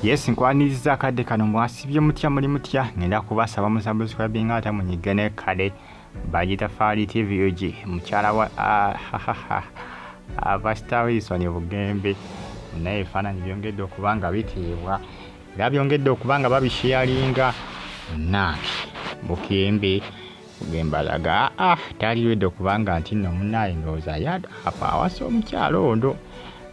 Yes, nkwaniriza akadde kano mwasibye mutya muli mutya ngenda kubasaba musubscribing ate munyigane kale bagita Fali TV oji mukyala wa abastawison Bugembe naye ebifaananyi byongedde okubanga biteebwa era byongedde okubanga babisharinga nange Bugembe alaga taliwedde okubanga nti nno munnaye ndowooza yada apa awasa omukyalo ondo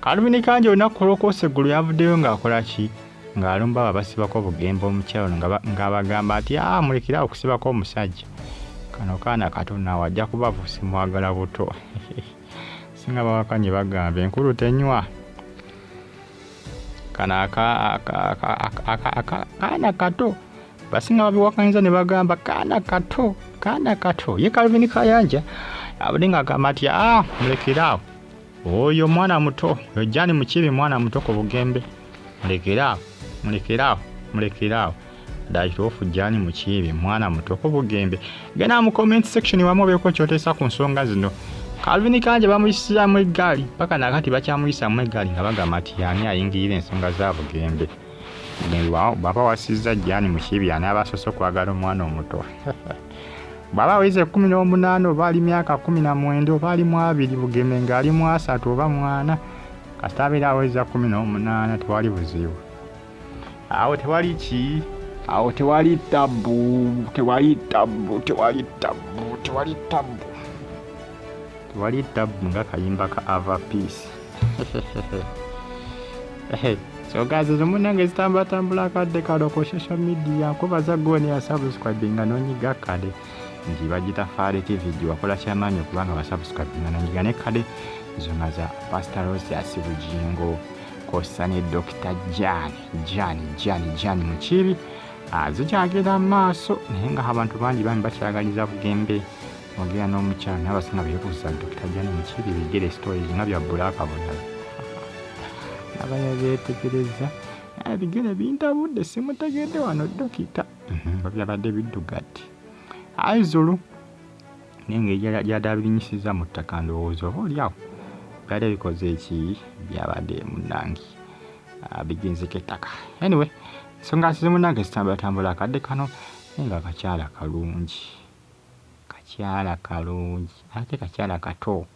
Kalubini kanje olunaku olw'okwoseggulo yavuddeyo ng'akola ki ng'alumba abasibako Bugembe omukyalo ng'abagamba nti mulekera okusibako omusajja kano kaana katona wajja kuba simwagala buto singa bawakanye bagamba enkulu tenywa kana kaana kato basinga babiwakanyiza ne bagamba kaana kato ye Kalubini kayanja abadde ng'agamba nti mulekera oyo mwana muto oyo Jani Mukibi mwana muto ku Bugembe mulekera dayitofu Jani Mukibi mwana muto ku Bugembe gena mu comment section wamu beko kyotesa ku nsonga zino Kalubini kanje bamuyisira mu eggali paka nakati bakyamuyisa mu eggali nga bagamba nti yani ayingirira ensonga za Bugembe baba wasiza Jani Mukibi anabasoso kwagala omwana omuto baba weze 18 bali myaka 19 bali mu 2 Bugembe ngali mu 3 oba mwana kastabira weza 18 twali buzibu awo tewali ki awo tewali tabu nga kayimba ka Ava Peace so guys zumunange zitambula kadde kalo ko social media kubaza gone ya subscribe nga nonyiga kale ndi bagita Fali TV wakola kyamanya kubanga ba subscribe nga nonyiga ne kale zona za Pastor Rose Asibujingo kosane Dr. Jani Mukibi azikyagera maaso naye nga abantu bangi bakyagaliza Bugembe ogera n'omukyala n'abasinga beebuuza Dr. Jani Mukibi bigere stories nga bya bulaka bona abayetegereza bigere bintabudde simutegedde wano dokita babyabadde biddugatti ayizulu nenge yadabinyisiza mu ttaka ndowooza oba oliawo byali bikoze eki byabadde munangi biginzika ettaka anyway ensonga zimunange zitambula akadde kano nga akakyala kalungi ate kakyala kato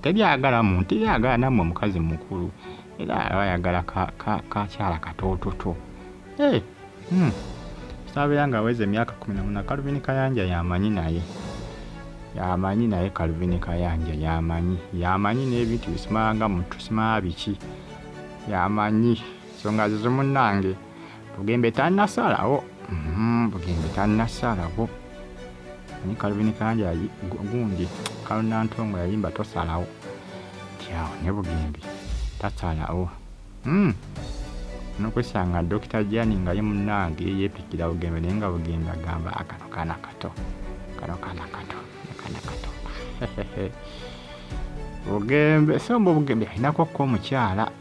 teryagala muntu yagala namwe omukazi mukulu era bayagala kakyala katoototo sabeera nga aweze emyaka 18 Kalubini kayanja yamanyi naye Kalubini kayanja yamanyi n'ebintu bisimanga muntu simala biki yamanyi nsonga zo munnange Bugembe tannasalawo ni Kalubini kayanja gundi kalunantongo yayimba tosalawo tyawo ne Bugembe tasalawo nokusanga Dr. Jani nga ye munnange yepikira Bugembe naye nga Bugembe agamba akano kaana kato Bugembe sombo Bugembe inako ko mukyala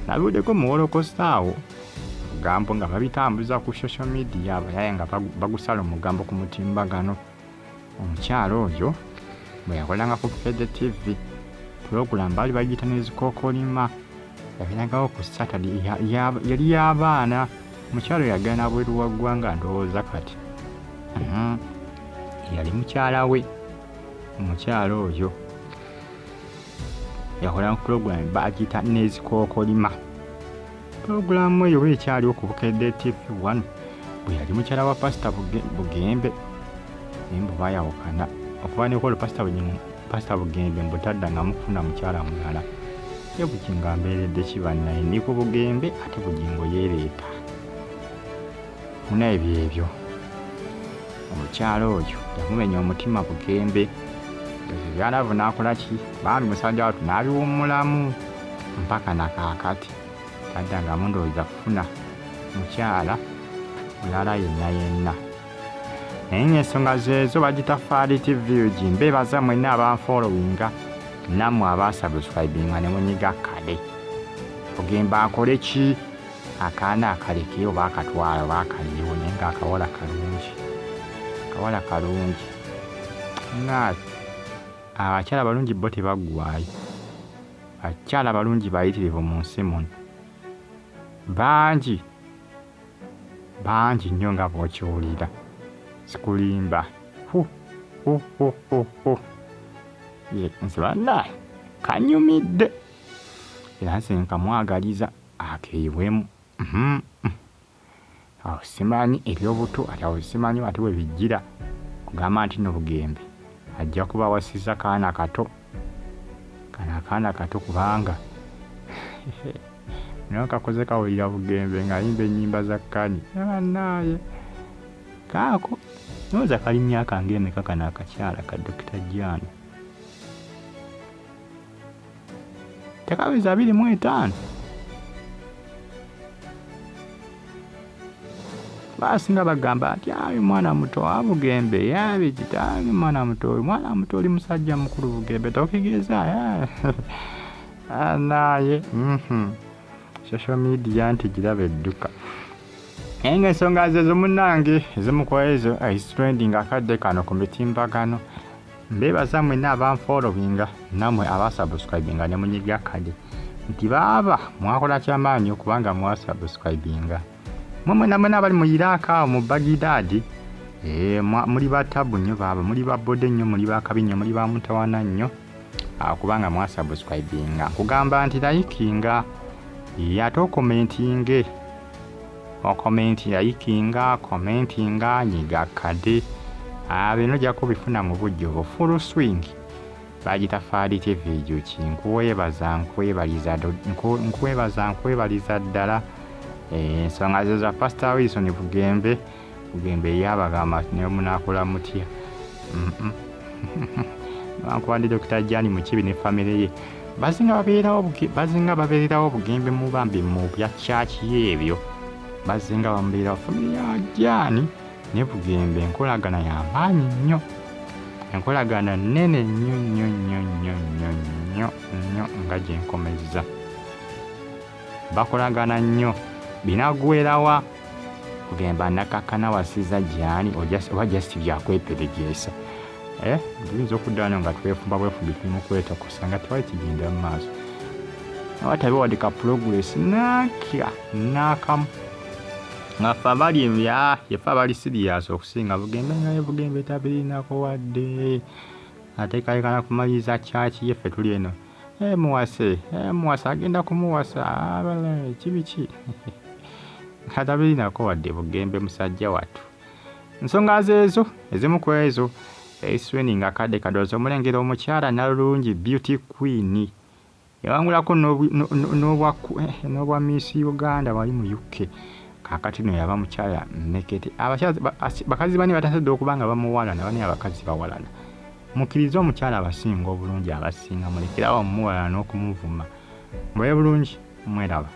nabuddeko muwolokosaawo gambo nga babitambuza ku social media abayaye nga bagusala omugambo ku mutimbagano omukyala oyo bwe yakolanga ku Okufumba TV program bali bagita n'ezikokolima yabiragawo ku Saturday yali y'abaana mukyalo yagana bweru wa ggwanga ndowooza kati yali mukyala we omukyalo oyo yakolanga ku program bagita n'ezikokolima program eyo bwekyali ku Okufumba TV 1 bwe yali mukyala wa Pastor Bugembe nimbo bayawukana okuba nekola Pastor Bugembe mbutadda nga mufuna mukyala mulala yebukinga mbeeredde kibannaye ni ku Bugembe ate Bugingo yeereeta munaye byebyo omukyala oyo yamumenya omutima Bugembe byalavu n'akola ki bambi musajja watu n'abiwummulamu mpaka nakakati tadda nga mundowooza kufuna mukyala mulala yenna naye ensonga zezo bagita Fali TV ogimbe baza mwenna abanfollowinga namwe abasubscribinga ne munyiga kale Bugembe akole ki akaana akaleke oba akatwala oba akaliwo naye nga akawala kalungi nga abakyala balungi bo tebaggwaayo bakyala balungi bayitirivu mu nsi muno bangi nnyo nga bw'okiwulira sikulimba nze bannaye kanyumidde era nze nkamwagaliza akeyiwemu. Awo simanyi eby'obuto ate awo simanyi ate we bijjira kugamba nti no Bugembe ajja kuba wasiza kaana akato kubanga naye kakoze kawulira Bugembe ng'ayimba ennyimba za kkani naye kaako nooza kali myaka ng'emeka kano akakyala ka Dokita Jani tekaweza 25 basinga bagamba nti ayo mwana muto wa Bugembe yabikita ayo mwana muto oli musajja mukulu Bugembe tokigeza naye social media nti giraba edduka enga ensonga zezo munnange ezimu ku ezo is trending akadde kano ku mitimbagano mbeebaza mwenna abanfollowinga nammwe abasubscribinga ne munyiga kade nti baaba mwakola kyamaanyi okubanga mwasubscribinga mwena abali mu Iraka mu Baghdad muli batabu nnyo baaba muli babode nnyo muli bakabi nnyo muli bamutawana nnyo kubanga mwasubscribinga nkugamba nti likinga ate okomentinge commentinga nyiga kade bino ojja kubifuna mu bujjuvu full swing bagita Faadi TV juki nkwebaliza ddala ensonga zo za Pastor Wilson Bugembe yabagamba ne munakola mutya bankubandi Dokita Jani mu kibi ne family ye bazinga babeerawo Bugembe mu bambi mu bya church yebyo bazinga bambeera family ya Jani ne Bugembe enkolagana y'amaanyi nnyo enkolagana nnene nnyo nga gye nkomezza bakolagana nnyo binagwerawa kugamba nakakana wasiza Jani oba just byakweperegeesa tuyinza okuddano nga twefumba bwefumbi tulimu kweta kusanga twali kigenda mu maaso awatabe wadika progress nakamu nga ffe abali yefe abali serious okusinga Bugembe ngaye Bugembe tabirinako wadde ate kalekana kumaliriza church yeffe tuli eno muwase agenda kumuwasa kibiki katabirinako wadde Bugembe musajja wattu nsonga zezo ezimu ku ezo esweninga akadde kadozo omulengera omukyala nalungi beauty queen yawangulako n'obwa Miss Uganda wali mu UK kakati no yaba mukyala mmekete bakazi bani batasedde okubanga bamuwalana bani abakazi bawalana mukkiriza omukyala abasinga obulungi abasinga mulekerawo muwalana n'okumuvuma mwe bulungi mweraba.